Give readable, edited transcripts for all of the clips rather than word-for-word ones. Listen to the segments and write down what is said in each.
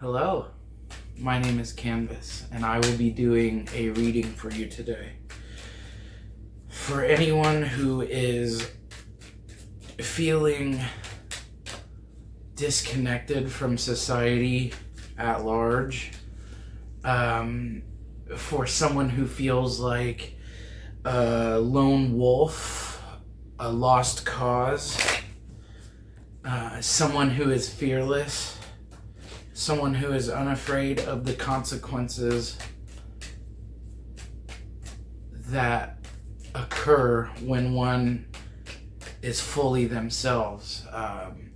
Hello, my name is Canvas, and I will be doing a reading for you today. For anyone who is feeling disconnected from society at large, for someone who feels like a lone wolf, a lost cause, someone who is fearless, someone who is unafraid of the consequences that occur when one is fully themselves.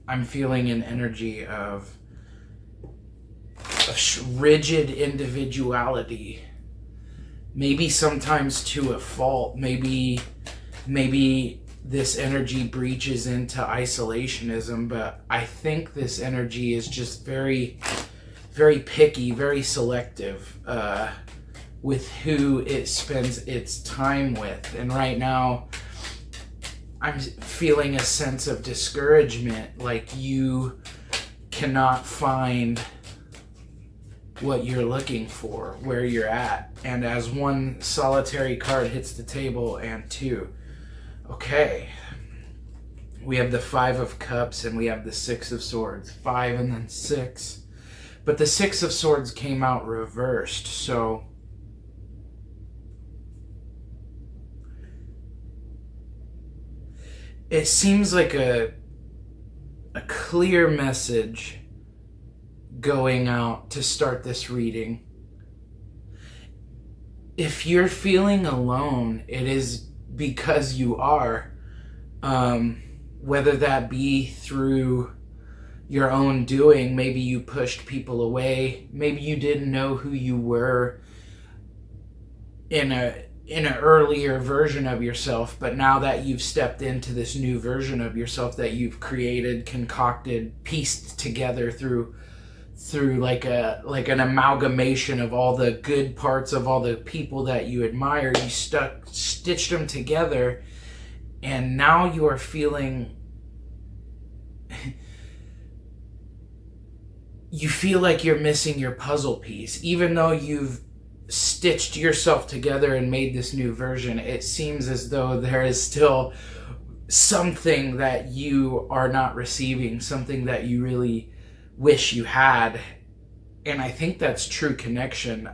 I'm feeling an energy of rigid individuality, maybe sometimes to a fault. Maybe this energy breaches into isolationism, but I think this energy is just very, very picky, very selective with who it spends its time with. And right now, I'm feeling a sense of discouragement, like you cannot find what you're looking for, where you're at. And as one solitary card hits the table, and two. Okay, we have the Five of Cups and we have the Six of Swords. 5 and then 6. But the Six of Swords came out reversed, so it seems like a clear message going out to start this reading. If you're feeling alone, it is because you are, whether that be through your own doing. Maybe you pushed people away, maybe you didn't know who you were in an earlier version of yourself, but now that you've stepped into this new version of yourself that you've created, concocted, pieced together through like an amalgamation of all the good parts of all the people that you admire, you stitched them together, and now you are feeling you feel like you're missing your puzzle piece. Even though you've stitched yourself together and made this new version, it seems as though there is still something that you are not receiving, something that you really wish you had. And I think that's true connection.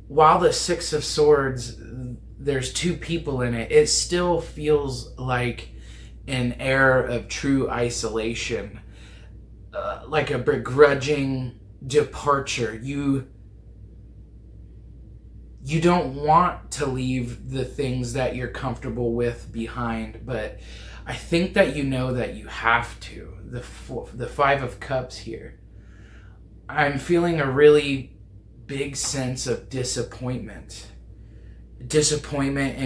While the Six of Swords, there's two people in it, it still feels like an air of true isolation, like a begrudging departure. You don't want to leave the things that you're comfortable with behind, but I think that you know that you have to. The Five of Cups here. I'm feeling a really big sense of disappointment. Disappointment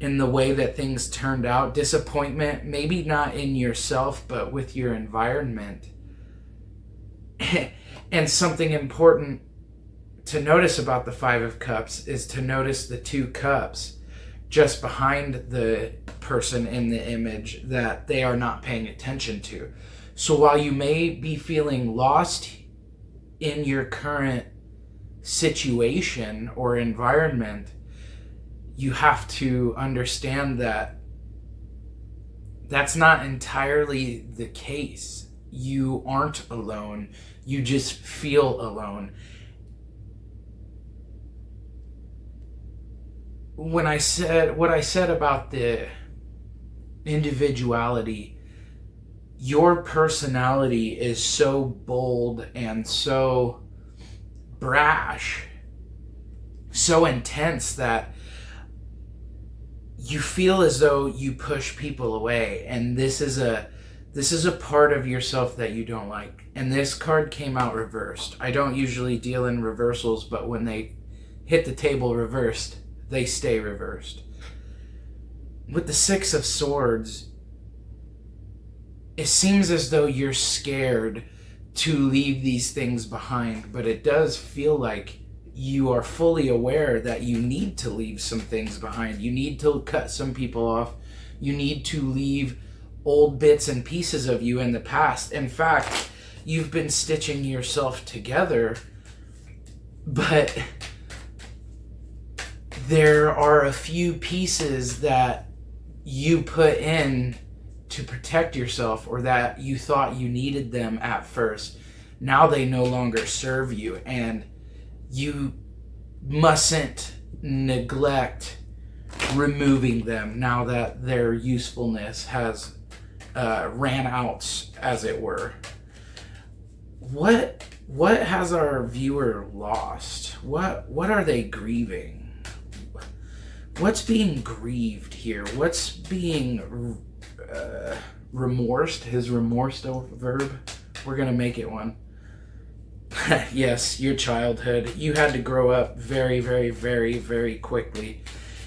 in the way that things turned out. Disappointment, maybe not in yourself, but with your environment. And something important to notice about the Five of Cups is to notice the two cups just behind the person in the image that they are not paying attention to. So while you may be feeling lost in your current situation or environment, you have to understand that that's not entirely the case. You aren't alone. You just feel alone. When I said what I said about the individuality, your personality is so bold and so brash, so intense that you feel as though you push people away, and this is a part of yourself that you don't like. And this card came out reversed. I don't usually deal in reversals, but when they hit the table reversed, they stay reversed. With the Six of Swords, it seems as though you're scared to leave these things behind, but it does feel like you are fully aware that you need to leave some things behind. You need to cut some people off. You need to leave old bits and pieces of you in the past. In fact, you've been stitching yourself together, but there are a few pieces that you put in to protect yourself, or that you thought you needed them at first. Now they no longer serve you, and you mustn't neglect removing them now that their usefulness has ran out, as it were. What has our viewer lost? What are they grieving? What's being grieved here? What's being remorsed? Is remorse a verb? We're gonna make it one. Yes, your childhood. You had to grow up very, very, very, very quickly.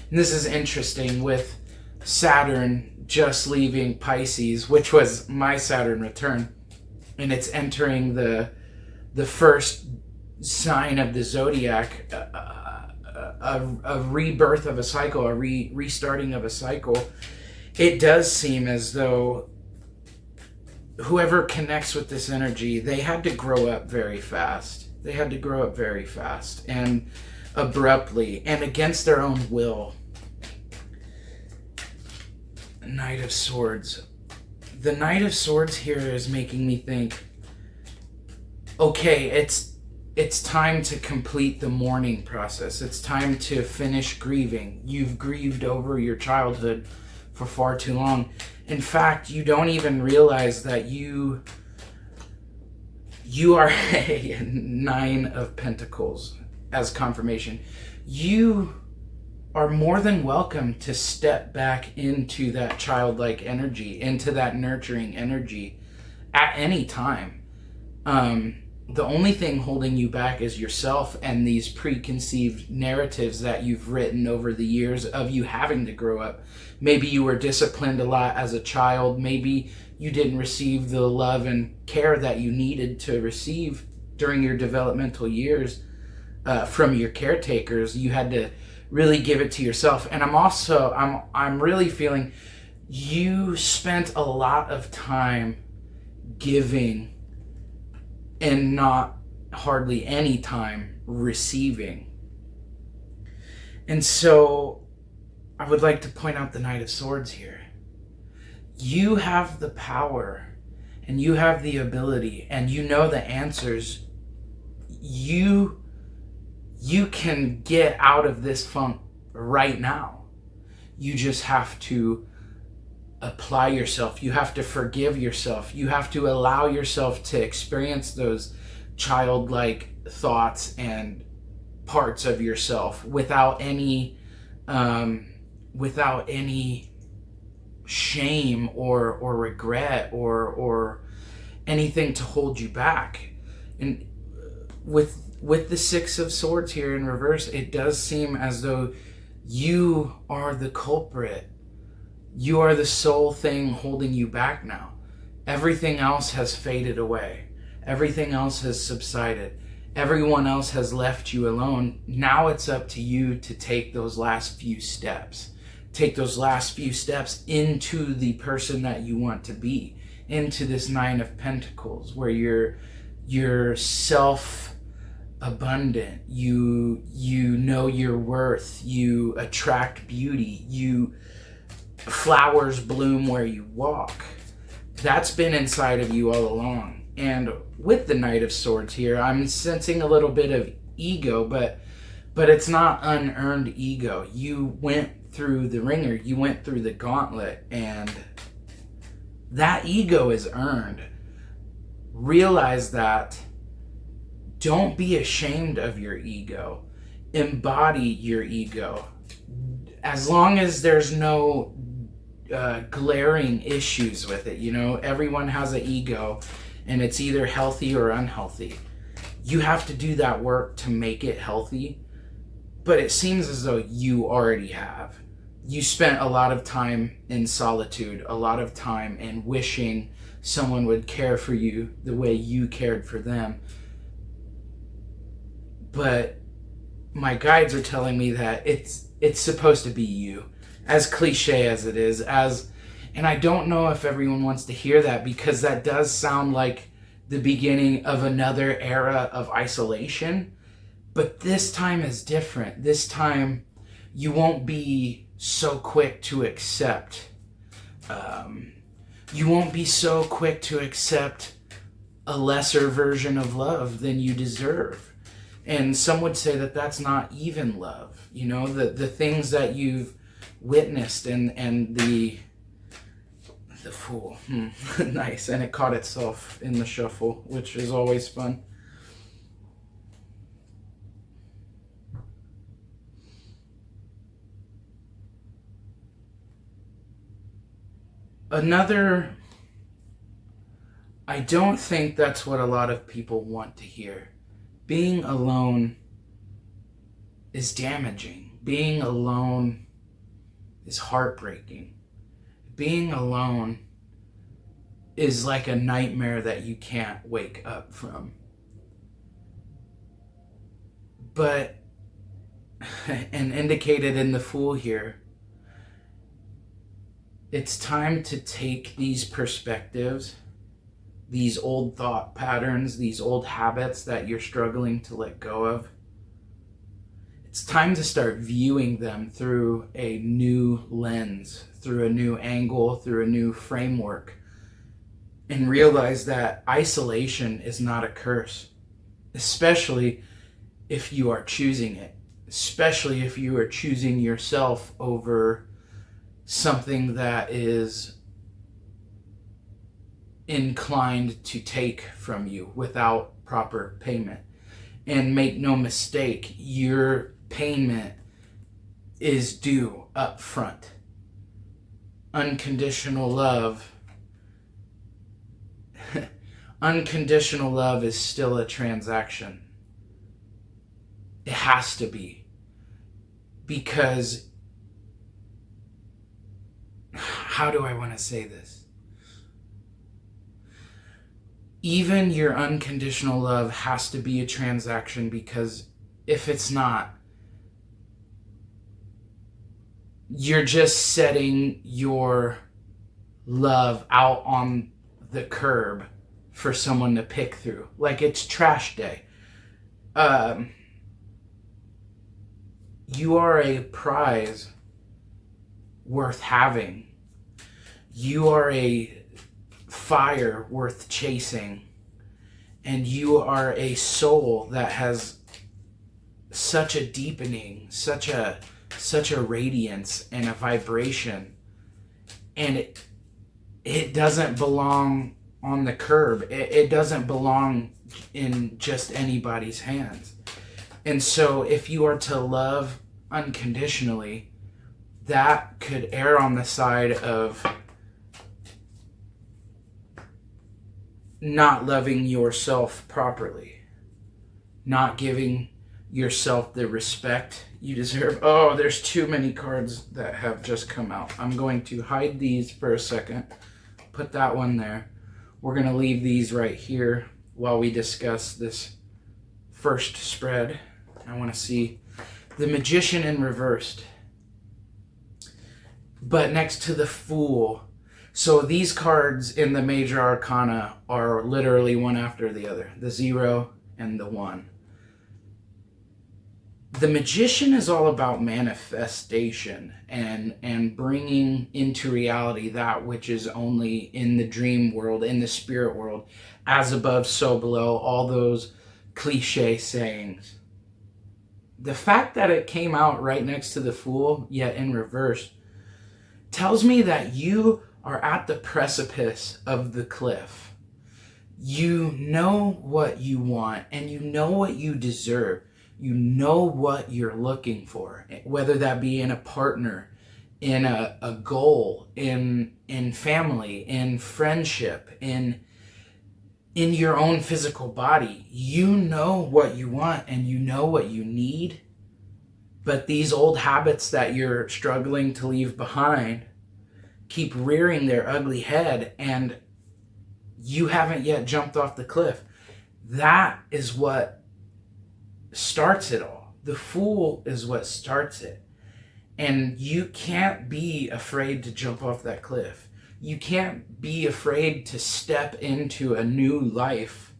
And this is interesting with Saturn just leaving Pisces, which was my Saturn return, and it's entering the first sign of the zodiac, a rebirth of a cycle, a restarting of a cycle. It does seem as though whoever connects with this energy, they had to grow up very fast. They had to grow up very fast and abruptly and against their own will. Knight of Swords. The Knight of Swords here is making me think, okay, it's time to complete the mourning process. It's time to finish grieving. You've grieved over your childhood for far too long. In fact, you don't even realize that you are a Nine of Pentacles as confirmation. You are more than welcome to step back into that childlike energy, into that nurturing energy at any time. The only thing holding you back is yourself and these preconceived narratives that you've written over the years of you having to grow up. Maybe you were disciplined a lot as a child. Maybe you didn't receive the love and care that you needed to receive during your developmental years from your caretakers. You had to really give it to yourself. And I'm really feeling you spent a lot of time giving and not hardly any time receiving. And so I would like to point out the Knight of Swords here. You have the power and you have the ability and you know the answers. You can get out of this funk right now. You just have to apply yourself. You have to forgive yourself. You have to allow yourself to experience those childlike thoughts and parts of yourself without any shame or regret or anything to hold you back. And with the Six of Swords here in reverse, it does seem as though you are the culprit. You are the sole thing holding you back now. Everything else has faded away. Everything else has subsided. Everyone else has left you alone. Now it's up to you to take those last few steps. Take those last few steps into the person that you want to be. Into this Nine of Pentacles, where you're self-abundant. You know your worth. You attract beauty. Flowers bloom where you walk. That's been inside of you all along. And with the Knight of Swords here, I'm sensing a little bit of ego, but it's not unearned ego. You went through the ringer, you went through the gauntlet, and that ego is earned. Realize that. Don't be ashamed of your ego. Embody your ego. As long as there's no glaring issues with it, everyone has an ego and it's either healthy or unhealthy. You have to do that work to make it healthy, but it seems as though you already have. You spent a lot of time in solitude, a lot of time in wishing someone would care for you the way you cared for them. But my guides are telling me that it's supposed to be you. As cliche as it is, and I don't know if everyone wants to hear that, because that does sound like the beginning of another era of isolation. But this time is different. This time you won't be so quick to accept. You won't be so quick to accept a lesser version of love than you deserve. And some would say that that's not even love. You know, the things that you've witnessed and the Fool. Nice. And it caught itself in the shuffle, which is always fun. I don't think that's what a lot of people want to hear. Being alone is damaging. Being alone is heartbreaking. Being alone is like a nightmare that you can't wake up from. But, and indicated in the Fool here, it's time to take these perspectives, these old thought patterns, these old habits that you're struggling to let go of. It's time to start viewing them through a new lens, through a new angle, through a new framework, and realize that isolation is not a curse, especially if you are choosing it, especially if you are choosing yourself over something that is inclined to take from you without proper payment. And make no mistake, your payment is due up front. Unconditional love unconditional love is still a transaction. It has to be, because how do I want to say this? Even your unconditional love has to be a transaction, because if it's not, you're just setting your love out on the curb for someone to pick through. Like it's trash day. You are a prize worth having. You are a fire worth chasing. And you are a soul that has such a deepening, such a radiance and a vibration. And it doesn't belong on the curb. It doesn't belong in just anybody's hands. And so if you are to love unconditionally, that could err on the side of not loving yourself properly, not giving yourself the respect you deserve. Oh, there's too many cards that have just come out. I'm going to hide these for a second, put that one there. We're going to leave these right here while we discuss this first spread. I want to see the Magician in reversed, but next to the Fool. So these cards in the Major Arcana are literally one after the other, the 0 and the 1. The Magician is all about manifestation and bringing into reality that which is only in the dream world, in the spirit world, as above, so below, all those cliche sayings. The fact that it came out right next to the Fool, yet in reverse, tells me that you are at the precipice of the cliff. You know what you want, and you know what you deserve. You know what you're looking for, whether that be in a partner, in a goal, in family, in friendship, in your own physical body. You know what you want and you know what you need, but these old habits that you're struggling to leave behind keep rearing their ugly head, and you haven't yet jumped off the cliff. That is what starts it all. The Fool is what starts it. And you can't be afraid to jump off that cliff. You can't be afraid to step into a new life.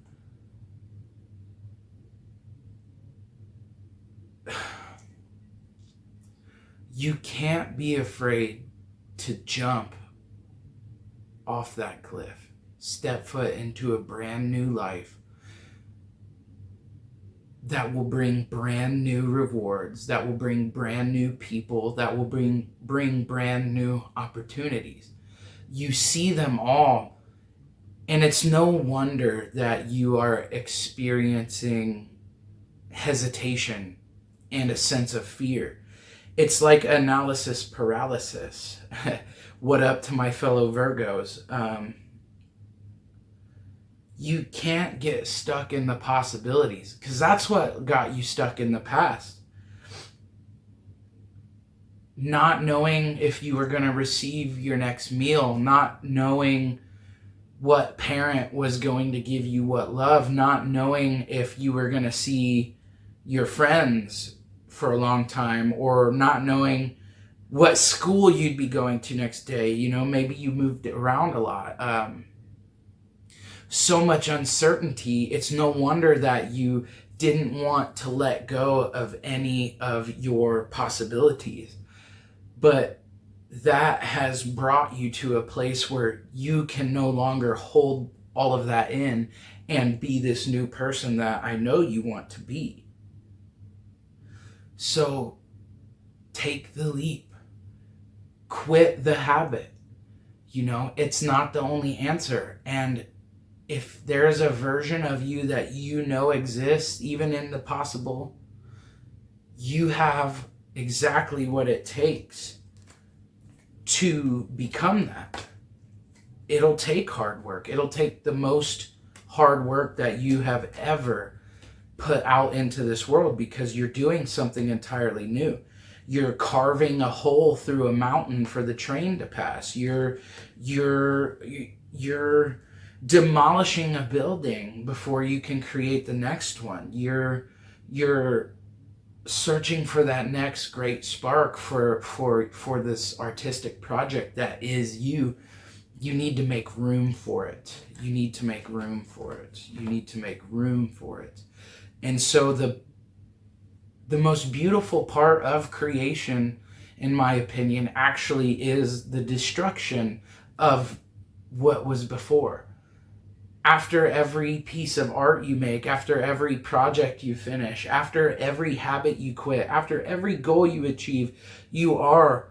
You can't be afraid to jump off that cliff, step foot into a brand new life that will bring brand new rewards, that will bring brand new people, that will bring brand new opportunities. You see them all, and it's no wonder that you are experiencing hesitation and a sense of fear. It's like analysis paralysis. What up to my fellow Virgos? You can't get stuck in the possibilities, because that's what got you stuck in the past. Not knowing if you were going to receive your next meal, not knowing what parent was going to give you what love, not knowing if you were going to see your friends for a long time, or not knowing what school you'd be going to next day. You know, maybe you moved around a lot. So much uncertainty. It's no wonder that you didn't want to let go of any of your possibilities. But that has brought you to a place where you can no longer hold all of that in and be this new person that I know you want to be. So take the leap. Quit the habit. You know, it's not the only answer. And if there's a version of you that you know exists, even in the possible, you have exactly what it takes to become that. It'll take hard work. It'll take the most hard work that you have ever put out into this world, because you're doing something entirely new. You're carving a hole through a mountain for the train to pass. You're demolishing a building before you can create the next one. You're searching for that next great spark for this artistic project that is you. You need to make room for it. You need to make room for it. You need to make room for it. And so the most beautiful part of creation, in my opinion, actually is the destruction of what was before. After every piece of art you make, after every project you finish, after every habit you quit, after every goal you achieve, you are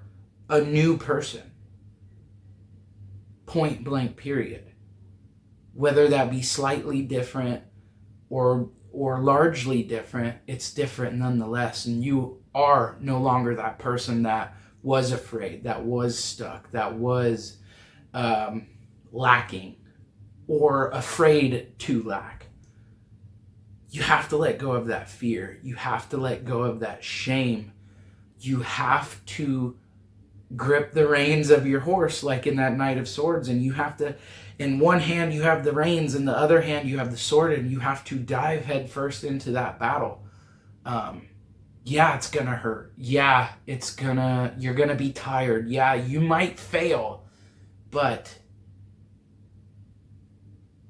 a new person. Point blank, period. Whether that be slightly different or largely different, it's different nonetheless. And you are no longer that person that was afraid, that was stuck, that was lacking, or afraid to lack. You have to let go of that fear. You have to let go of that shame. You have to grip the reins of your horse, like in that Knight of Swords, and you have to, in one hand you have the reins, in the other hand you have the sword, and you have to dive head first into that battle. Yeah, it's gonna hurt. Yeah, you're gonna be tired. Yeah, you might fail, but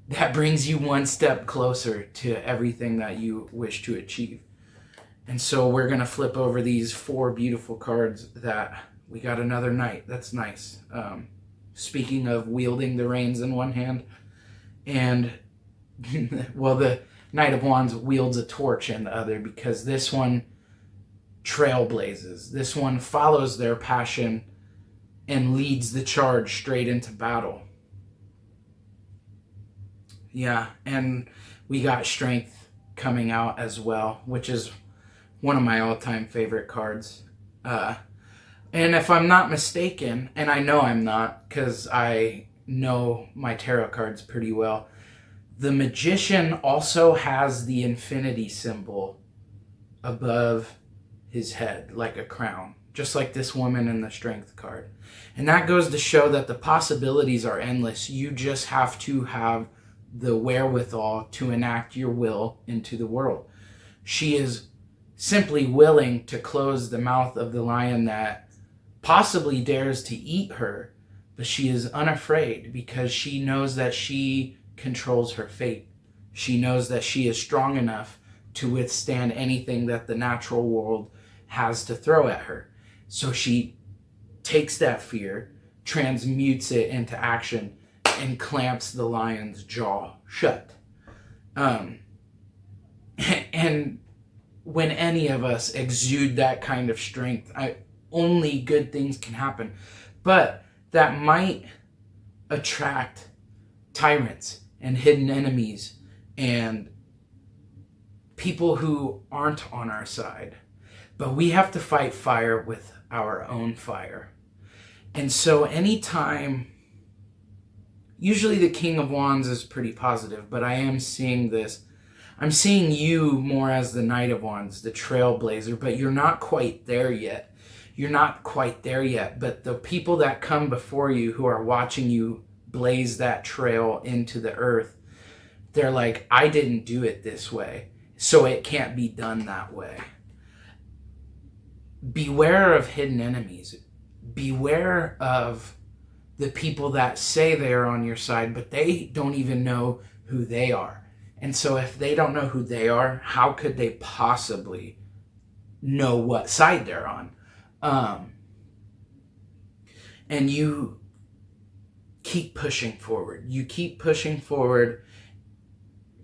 that brings you one step closer to everything that you wish to achieve. And so we're gonna flip over these 4 beautiful cards that we got. Another knight. That's nice. Speaking of wielding the reins in one hand, and well, the Knight of Wands wields a torch in the other, because this one trailblazes. This one follows their passion and leads the charge straight into battle. Yeah, and we got Strength coming out as well, which is one of my all-time favorite cards. And if I'm not mistaken, and I know I'm not, because I know my tarot cards pretty well, the Magician also has the infinity symbol above his head, like a crown, just like this woman in the Strength card. And that goes to show that the possibilities are endless. You just have to have the wherewithal to enact your will into the world. She is simply willing to close the mouth of the lion that possibly dares to eat her, but she is unafraid because she knows that she controls her fate. She knows that she is strong enough to withstand anything that the natural world has to throw at her. So she takes that fear, transmutes it into action, and clamps the lion's jaw shut. And when any of us exude that kind of strength, only good things can happen. But that might attract tyrants and hidden enemies and people who aren't on our side. But we have to fight fire with our own fire. And so anytime, usually the King of Wands is pretty positive, but I am seeing this. I'm seeing you more as the Knight of Wands, the trailblazer, but you're not quite there yet. You're not quite there yet, but the people that come before you who are watching you blaze that trail into the earth, they're like, I didn't do it this way, so it can't be done that way. Beware of hidden enemies. Beware of the people that say they are on your side, but they don't even know who they are. And so if they don't know who they are, how could they possibly know what side they're on? And you keep pushing forward. You keep pushing forward,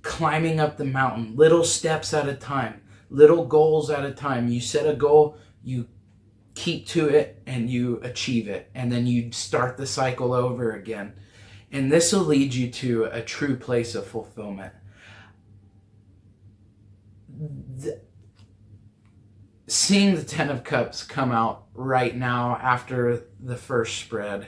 climbing up the mountain, little steps at a time, little goals at a time. You set a goal, you keep to it, and you achieve it. And then you start the cycle over again. And this will lead you to a true place of fulfillment. Seeing the Ten of Cups come out right now after the first spread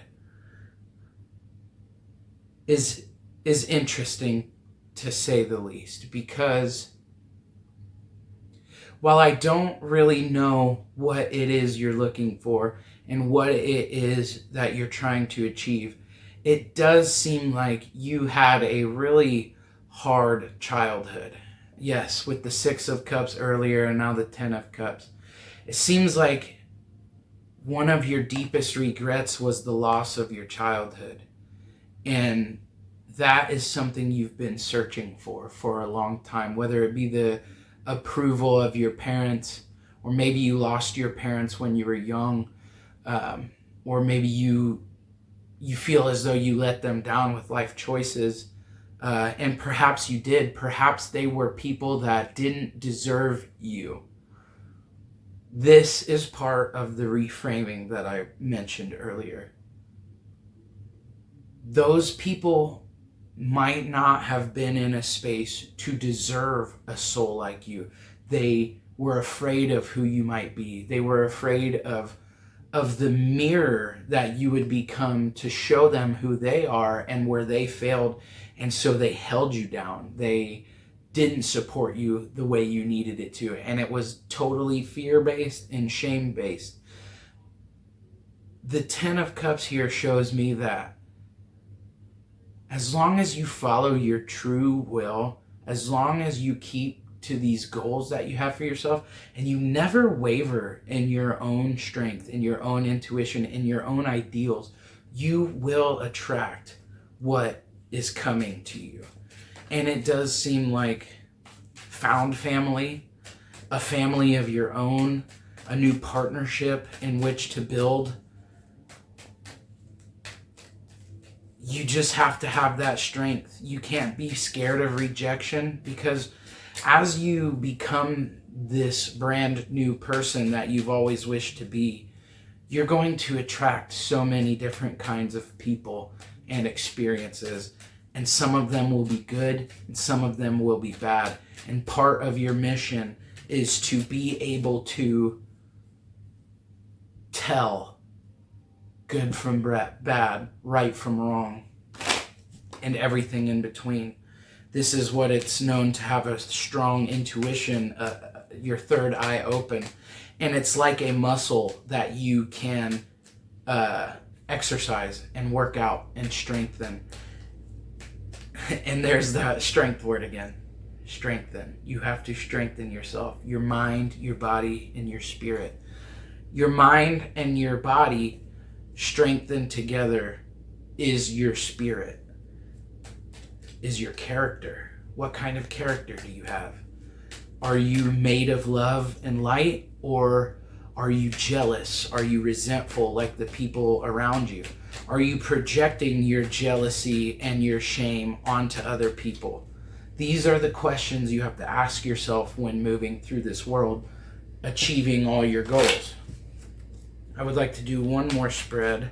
is interesting, to say the least, because while I don't really know what it is you're looking for and what it is that you're trying to achieve, it does seem like you had a really hard childhood. Yes, with the Six of Cups earlier and now the Ten of Cups. It seems like one of your deepest regrets was the loss of your childhood. And that is something you've been searching for a long time, whether it be the approval of your parents, or maybe you lost your parents when you were young, or maybe you feel as though you let them down with life choices. And perhaps you did. Perhaps they were people that didn't deserve you. This is part of the reframing that I mentioned earlier. Those people might not have been in a space to deserve a soul like you. They were afraid of who you might be. They were afraid of the mirror that you would become to show them who they are and where they failed. And so they held you down. They didn't support you the way you needed it to. And it was totally fear-based and shame-based. The Ten of Cups here shows me that as long as you follow your true will, as long as you keep to these goals that you have for yourself, and you never waver in your own strength, in your own intuition, in your own ideals, you will attract what is coming to you. And it does seem like found family, a family of your own, a new partnership in which to build. You just have to have that strength. You can't be scared of rejection, because as you become this brand new person that you've always wished to be, you're going to attract so many different kinds of people and experiences. And some of them will be good and some of them will be bad. And part of your mission is to be able to tell good from bad, right from wrong, and everything in between. This is what it's known to have a strong intuition, your third eye open. And it's like a muscle that you can exercise and work out and strengthen. And there's the strength word again. Strengthen. You have to strengthen yourself, your mind, your body, and your spirit. Your mind and your body strengthen together is your spirit, is your character. What kind of character do you have? Are you made of love and light, or are you jealous? Are you resentful like the people around you? Are you projecting your jealousy and your shame onto other people? These are the questions you have to ask yourself when moving through this world, achieving all your goals. I would like to do one more spread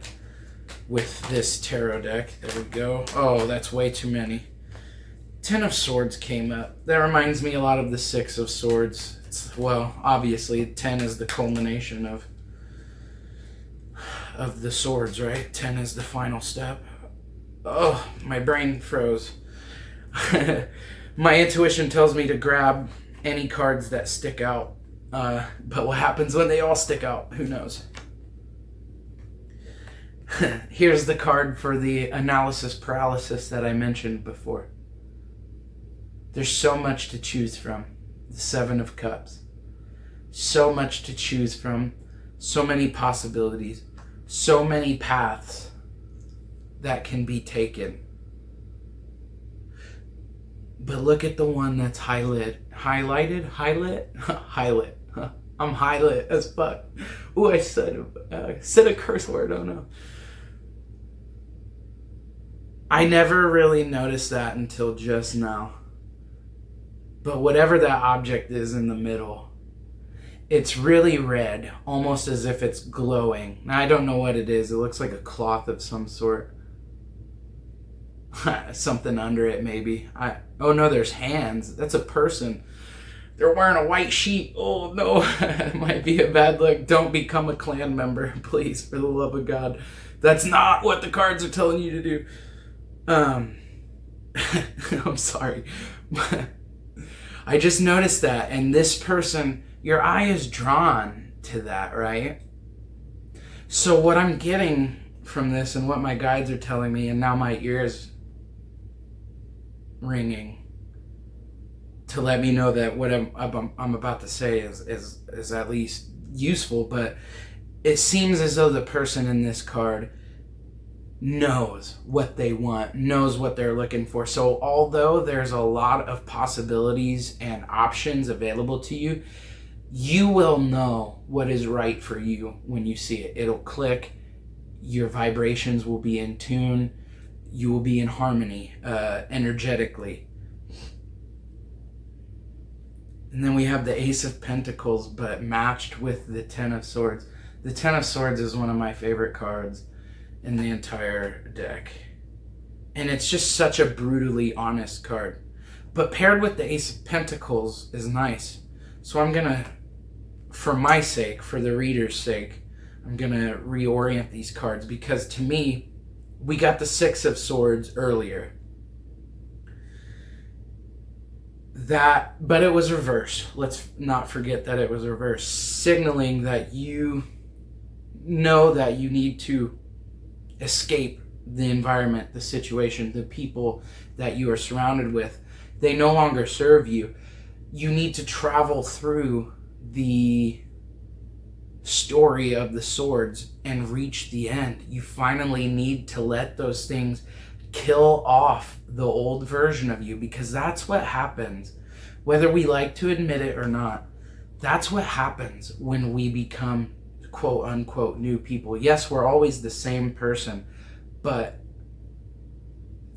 with this tarot deck. There we go. Oh, that's way too many. Ten of Swords came up. That reminds me a lot of the Six of Swords. Well, obviously, 10 is the culmination of the swords, right? 10 is the final step. Oh, my brain froze. My intuition tells me to grab any cards that stick out. But what happens when they all stick out? Who knows? Here's the card for the analysis paralysis that I mentioned before. There's so much to choose from. The Seven of Cups. So much to choose from. So many possibilities. So many paths that can be taken. But look at the one that's highlighted. Highlight. I'm highlight as fuck. Ooh, I said a curse word. Oh no. I never really noticed that until just now. But whatever that object is in the middle, it's really red, almost as if it's glowing. Now, I don't know what it is. It looks like a cloth of some sort. Something under it, maybe. Oh no, there's hands. That's a person. They're wearing a white sheet. Oh no, it might be a bad look. Don't become a clan member, please, for the love of God. That's not what the cards are telling you to do. I'm sorry. I just noticed that, and this person, your eye is drawn to that, right? So what I'm getting from this and what my guides are telling me, and now my ears ringing to let me know that what I'm about to say is at least useful, but it seems as though the person in this card knows what they want, knows what they're looking for. So although there's a lot of possibilities and options available to you, you will know what is right for you when you see it. It'll click. Your vibrations will be in tune. You will be in harmony energetically. And then we have the Ace of Pentacles, but matched with the Ten of Swords. The Ten of Swords is one of my favorite cards in the entire deck. And it's just such a brutally honest card. But paired with the Ace of Pentacles is nice. So I'm gonna, for my sake, for the reader's sake, I'm gonna reorient these cards, because to me, we got the Six of Swords earlier. But it was reversed. Let's not forget that it was reversed, signaling that you know that you need to escape the environment, the situation, the people that you are surrounded with. They no longer serve you. You need to travel through the story of the swords and reach the end. You finally need to let those things kill off the old version of you, because that's what happens, whether we like to admit it or not. That's what happens when we become quote unquote new people. Yes, we're always the same person, but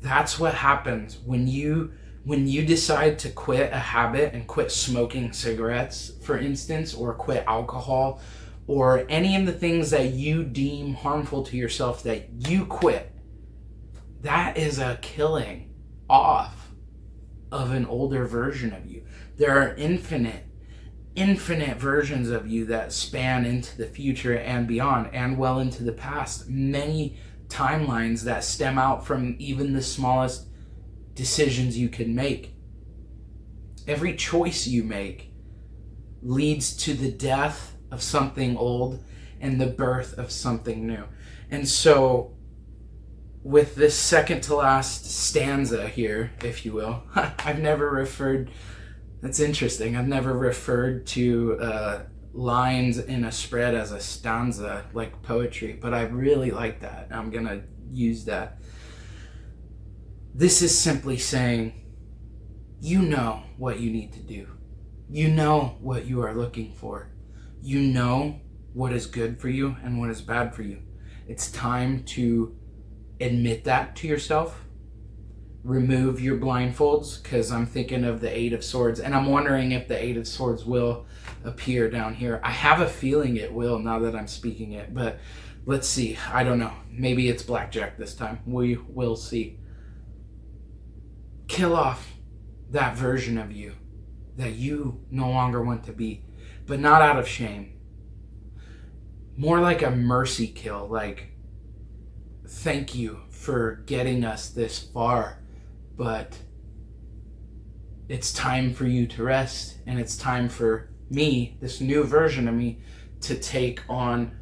that's what happens when you decide to quit a habit and quit smoking cigarettes, for instance, or quit alcohol, or any of the things that you deem harmful to yourself that you quit. That is a killing off of an older version of you. There are infinite versions of you that span into the future and beyond, and well into the past. Many timelines that stem out from even the smallest decisions you can make. Every choice you make leads to the death of something old and the birth of something new. And so with this second to last stanza here, if you will, I've never referred to lines in a spread as a stanza like poetry, but I really like that. I'm gonna use that. This is simply saying, you know what you need to do. You know what you are looking for. You know what is good for you and what is bad for you. It's time to admit that to yourself. Remove your blindfolds, because I'm thinking of the Eight of Swords, and I'm wondering if the Eight of Swords will appear down here. I have a feeling it will now that I'm speaking it, but let's see. I don't know. Maybe it's blackjack this time. We will see. Kill off that version of you that you no longer want to be, but not out of shame. More like a mercy kill, like, thank you for getting us this far, but it's time for you to rest, and it's time for me, this new version of me, to take on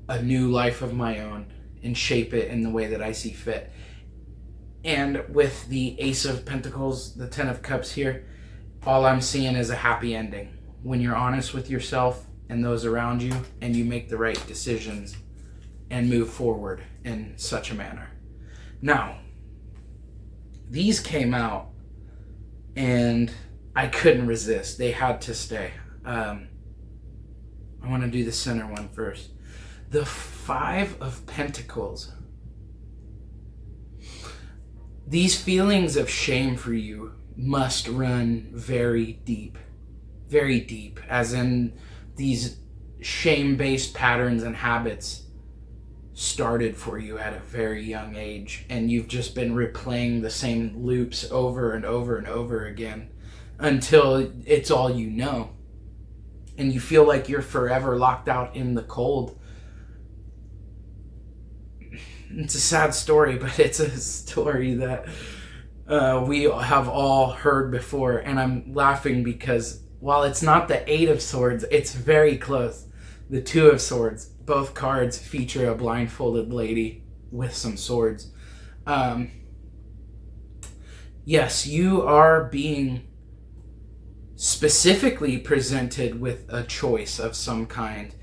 a new life of my own and shape it in the way that I see fit. And with the Ace of Pentacles, the Ten of Cups here, all I'm seeing is a happy ending. When you're honest with yourself and those around you, and you make the right decisions and move forward in such a manner. Now, these came out and I couldn't resist. They had to stay. I want to do the center one first. The Five of Pentacles. These feelings of shame for you must run very deep, as in these shame-based patterns and habits started for you at a very young age, and you've just been replaying the same loops over and over and over again until it's all you know, and you feel like you're forever locked out in the cold. It's a sad story, but it's a story that we have all heard before, and I'm laughing because while it's not the Eight of Swords, it's very close. The Two of Swords. Both cards feature a blindfolded lady with some swords. Yes, you are being specifically presented with a choice of some kind.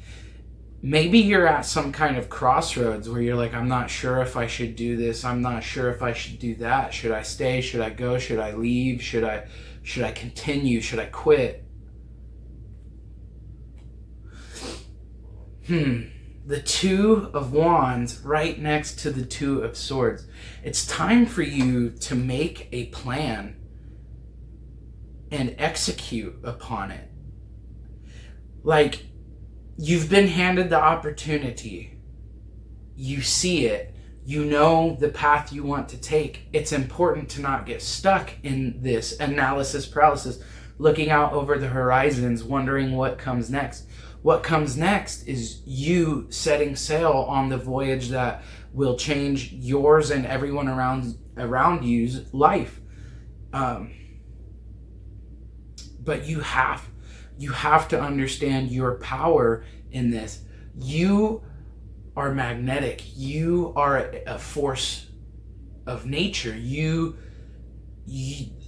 Maybe you're at some kind of crossroads where you're like, I'm not sure if I should do this. I'm not sure if I should do that. Should I stay? Should I go? Should I leave? Should I continue? Should I quit? The Two of Wands right next to the Two of Swords. It's time for you to make a plan and execute upon it. Like, you've been handed the opportunity. You see it. You know the path you want to take. It's important to not get stuck in this analysis paralysis, looking out over the horizons, wondering what comes next. What comes next is you setting sail on the voyage that will change yours and everyone around you's life. But you have to understand your power in this. You are magnetic. You are a force of nature.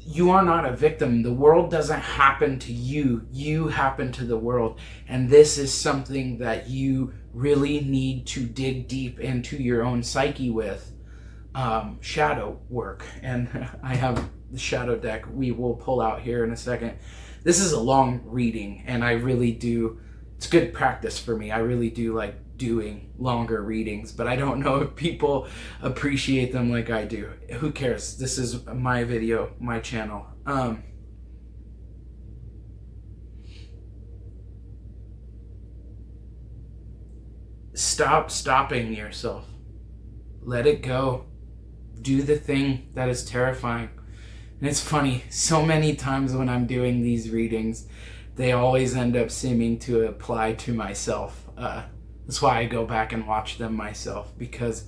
You are not a victim. The world doesn't happen to you. You happen to the world. And this is something that you really need to dig deep into your own psyche with. Shadow work. And I have the shadow deck we will pull out here in a second. This is a long reading, and I really do. It's good practice for me. I really do like doing longer readings, but I don't know if people appreciate them like I do. Who cares? This is my video, my channel. Stop stopping yourself. Let it go. Do the thing that is terrifying. And it's funny, so many times when I'm doing these readings, they always end up seeming to apply to myself. That's why I go back and watch them myself, because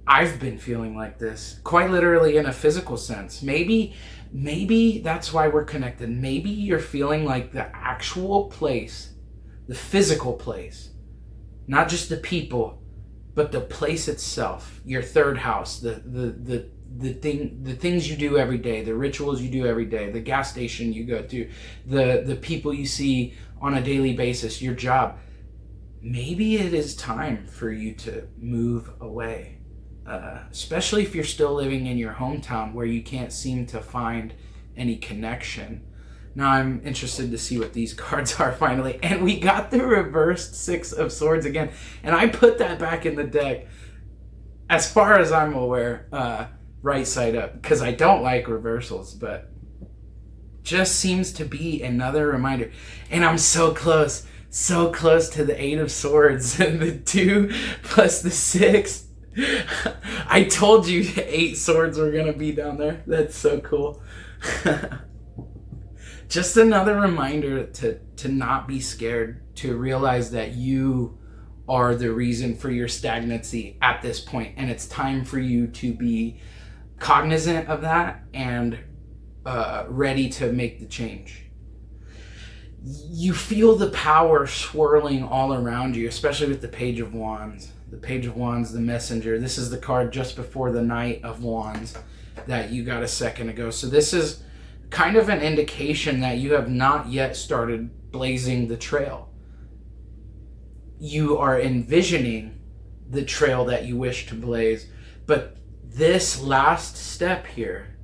I've been feeling like this, quite literally in a physical sense. Maybe that's why we're connected. Maybe you're feeling like the actual place, the physical place, not just the people, but the place itself, your third house, the things you do every day, the rituals you do every day, the gas station you go to, the people you see on a daily basis, your job. Maybe it is time for you to move away. especially if you're still living in your hometown where you can't seem to find any connection. Now I'm interested to see what these cards are finally. And we got the reversed Six of Swords again. And I put that back in the deck, as far as I'm aware, right side up, because I don't like reversals, but just seems to be another reminder. And I'm so close to the Eight of Swords and the 2 plus the 6. I told you 8 swords were going to be down there. That's so cool. Just another reminder to not be scared, to realize that you are the reason for your stagnancy at this point, and it's time for you to be cognizant of that and ready to make the change. You feel the power swirling all around you, especially with the Page of Wands. The Page of Wands, the messenger. This is the card just before the Knight of Wands that you got a second ago. So this is kind of an indication that you have not yet started blazing the trail. You are envisioning the trail that you wish to blaze, but this last step here,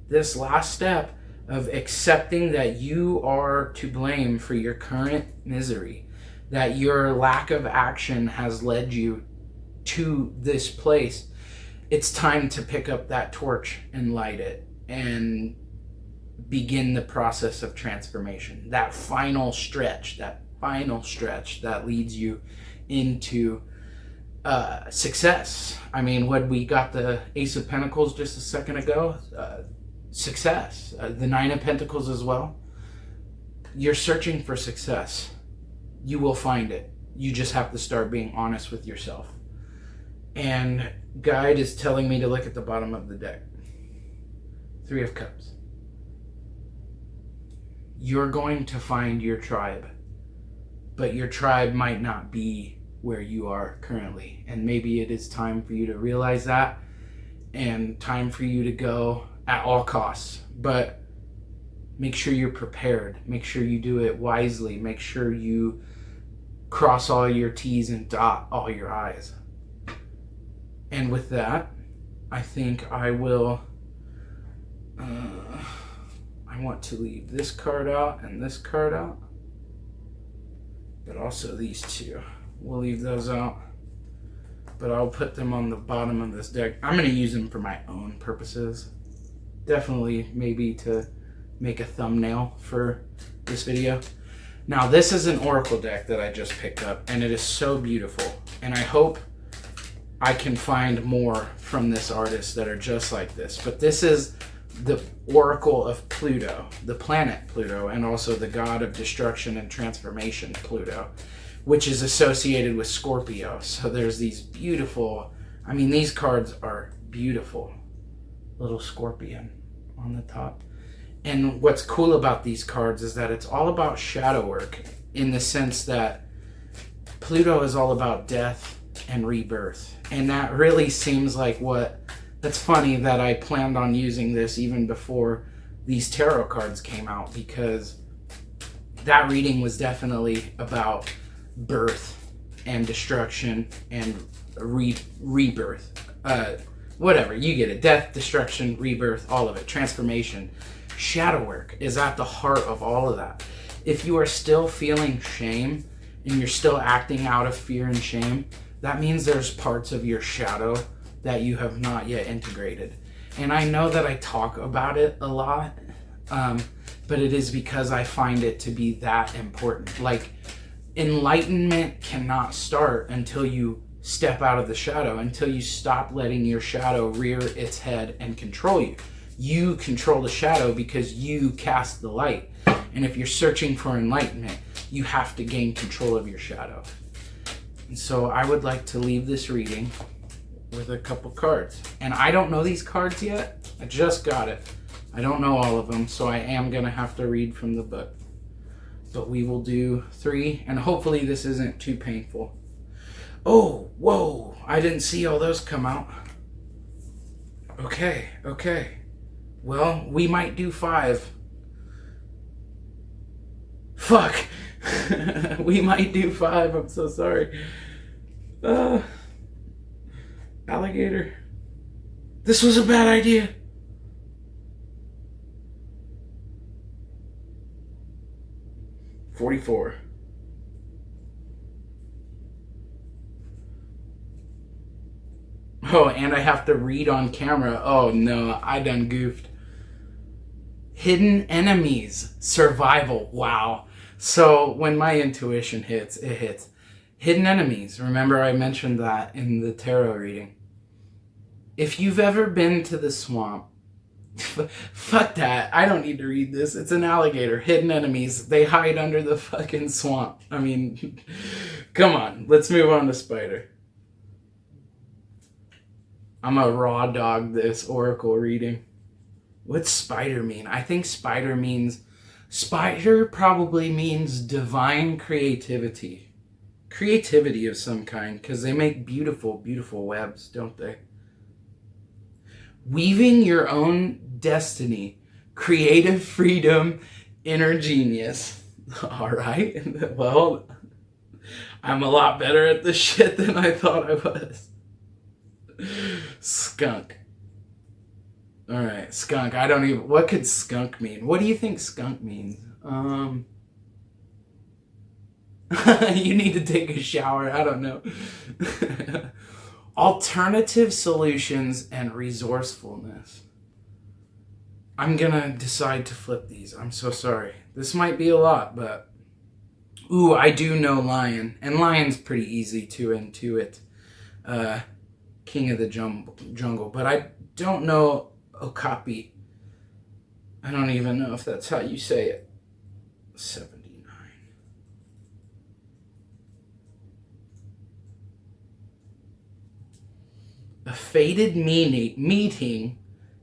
this last step of accepting that you are to blame for your current misery, that your lack of action has led you to this place, it's time to pick up that torch and light it and begin the process of transformation. That final stretch that leads you into success. I mean, when we got the Ace of Pentacles just a second ago, success. The Nine of Pentacles as well. You're searching for success. You will find it. You just have to start being honest with yourself. And Guide is telling me to look at the bottom of the deck. 3 of Cups. You're going to find your tribe, but your tribe might not be where you are currently. And maybe it is time for you to realize that, and time for you to go at all costs. But make sure you're prepared. Make sure you do it wisely. Make sure you cross all your T's and dot all your I's. And with that, I think I will... I want to leave this card out and this card out, but also these two. We'll leave those out, but I'll put them on the bottom of this deck. I'm going to use them for my own purposes. Definitely maybe to make a thumbnail for this video. Now, this is an Oracle deck that I just picked up, and it is so beautiful. And I hope I can find more from this artist that are just like this. But this is the Oracle of Pluto, the planet Pluto, and also the god of destruction and transformation, Pluto, which is associated with Scorpio. So there's these beautiful, I mean, these cards are beautiful. Little scorpion on the top. And what's cool about these cards is that it's all about shadow work, in the sense that Pluto is all about death and rebirth. And that really seems like that's funny that I planned on using this even before these tarot cards came out, because that reading was definitely about birth and destruction and rebirth. Whatever, you get it. Death, destruction, rebirth, all of it. Transformation. Shadow work is at the heart of all of that. If you are still feeling shame and you're still acting out of fear and shame, that means there's parts of your shadow that you have not yet integrated. And I know that I talk about it a lot, but it is because I find it to be that important. Like, enlightenment cannot start until you step out of the shadow, until you stop letting your shadow rear its head and control you. You control the shadow because you cast the light. And if you're searching for enlightenment, you have to gain control of your shadow. And so I would like to leave this reading with a couple cards. And I don't know these cards yet. I just got it. I don't know all of them, so I am going to have to read from the book. But we will do 3, and hopefully this isn't too painful. Oh, whoa, I didn't see all those come out. Okay. Well, we might do 5. Fuck. We might do 5, I'm so sorry. Alligator. This was a bad idea. $44. Oh, and I have to read on camera. Oh no, I done goofed. Hidden enemies, survival. Wow. So when my intuition hits, it hits. Hidden enemies. Remember I mentioned that in the tarot reading. If you've ever been to the swamp, fuck that. I don't need to read this. It's an alligator. Hidden enemies. They hide under the fucking swamp. I mean, come on. Let's move on to spider. I'm a raw dog this oracle reading. What's spider mean? I think spider probably means divine creativity. Creativity of some kind, because they make beautiful, beautiful webs, don't they? Weaving your own destiny, creative freedom, inner genius. All right. Well, I'm a lot better at this shit than I thought I was. Skunk. All right, skunk. I don't even. What could skunk mean? What do you think skunk means? You need to take a shower. I don't know. Alternative solutions and resourcefulness. I'm gonna decide to flip these. I'm so sorry. This might be a lot, but ooh, I do know lion, and lion's pretty easy to intuit. King of the jungle, but I don't know Okapi. I don't even know if that's how you say it. 79. A fated meeting,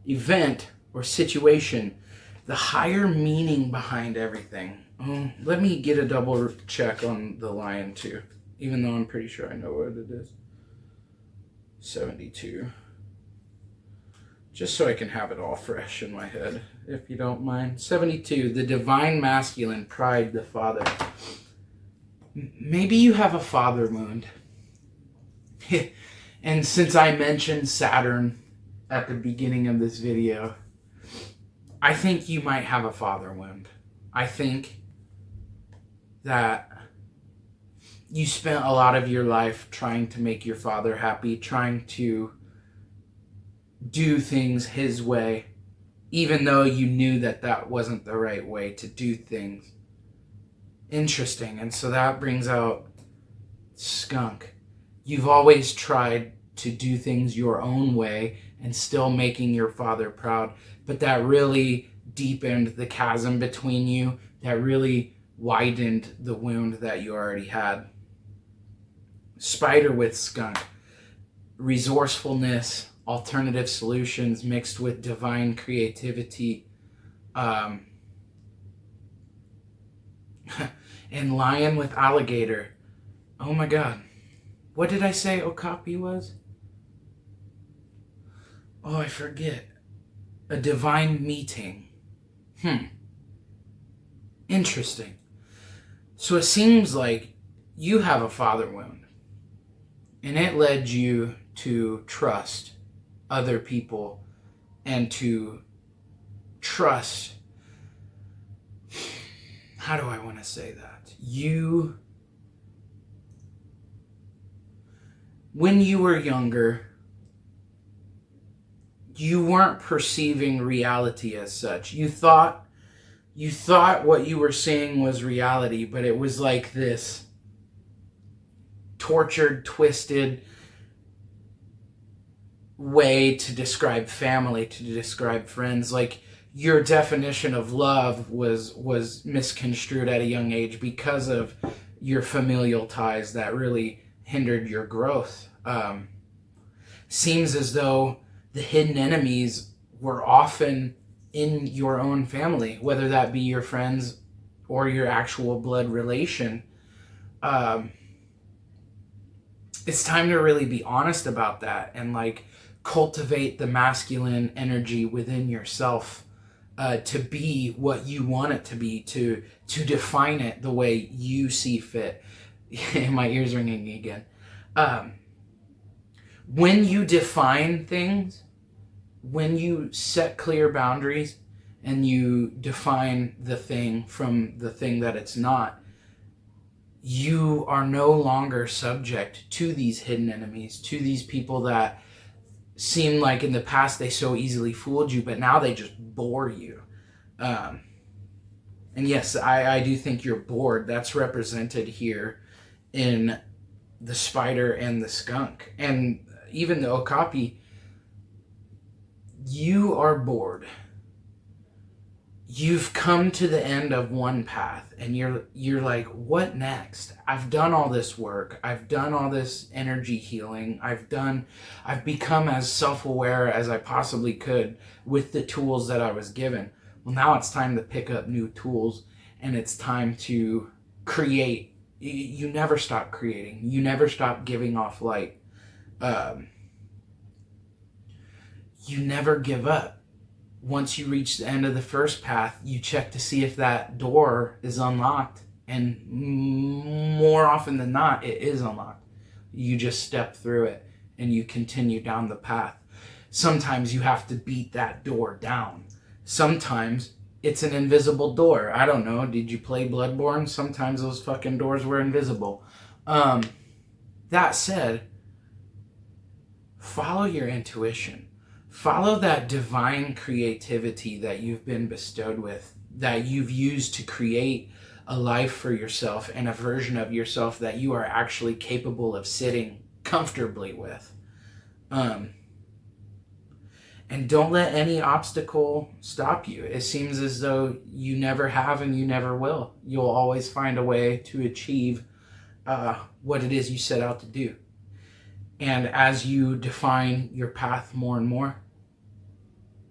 event, or situation. The higher meaning behind everything. Let me get a double check on the lion too, even though I'm pretty sure I know what it is. 72. Just so I can have it all fresh in my head, if you don't mind. 72, the divine masculine, pride, the father. Maybe you have a father wound. And since I mentioned Saturn at the beginning of this video, I think you might have a father wound. I think that you spent a lot of your life trying to make your father happy, trying to do things his way, even though you knew that that wasn't the right way to do things. Interesting. And so that brings out skunk. You've always tried to do things your own way and still making your father proud, but that really deepened the chasm between you, that really widened the wound that you already had. Spider with skunk. Resourcefulness, alternative solutions mixed with divine creativity. And lion with alligator. Oh my god. What did I say Okapi was? Oh, I forget. A divine meeting. Interesting. So it seems like you have a father wound. And it led you to trust other people and to trust. How do I want to say that? When you were younger, you weren't perceiving reality as such. You thought what you were seeing was reality, but it was like this tortured, twisted way to describe family, to describe friends. Like your definition of love was misconstrued at a young age because of your familial ties that really hindered your growth. Seems as though the hidden enemies were often in your own family, whether that be your friends or your actual blood relation. It's time to really be honest about that and like cultivate the masculine energy within yourself, to be what you want it to be, to define it the way you see fit. My ears ringing again. When you define things, when you set clear boundaries and you define the thing from the thing that it's not, you are no longer subject to these hidden enemies, to these people that seem like in the past they so easily fooled you, but now they just bore you. And yes, I do think you're bored. That's represented here in the spider and the skunk. And even the okapi, you are bored. You've come to the end of one path and you're like, what next? I've done all this work. I've done all this energy healing. I've become as self-aware as I possibly could with the tools that I was given. Well, now it's time to pick up new tools, and it's time to create. You never stop creating. You never stop giving off light. You never give up. Once you reach the end of the first path, you check to see if that door is unlocked. And more often than not, it is unlocked. You just step through it and you continue down the path. Sometimes you have to beat that door down. Sometimes it's an invisible door. I don't know. Did you play Bloodborne? Sometimes those fucking doors were invisible. That said, follow your intuition. Follow that divine creativity that you've been bestowed with, that you've used to create a life for yourself and a version of yourself that you are actually capable of sitting comfortably with. And don't let any obstacle stop you. It seems as though you never have and you never will. You'll always find a way to achieve what it is you set out to do. And as you define your path more and more,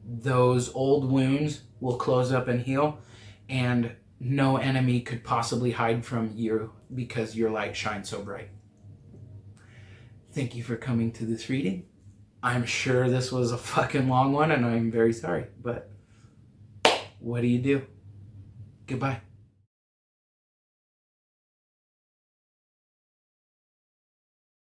those old wounds will close up and heal, and no enemy could possibly hide from you because your light shines so bright. Thank you for coming to this reading. I'm sure this was a fucking long one, and I'm very sorry, but what do you do? Goodbye.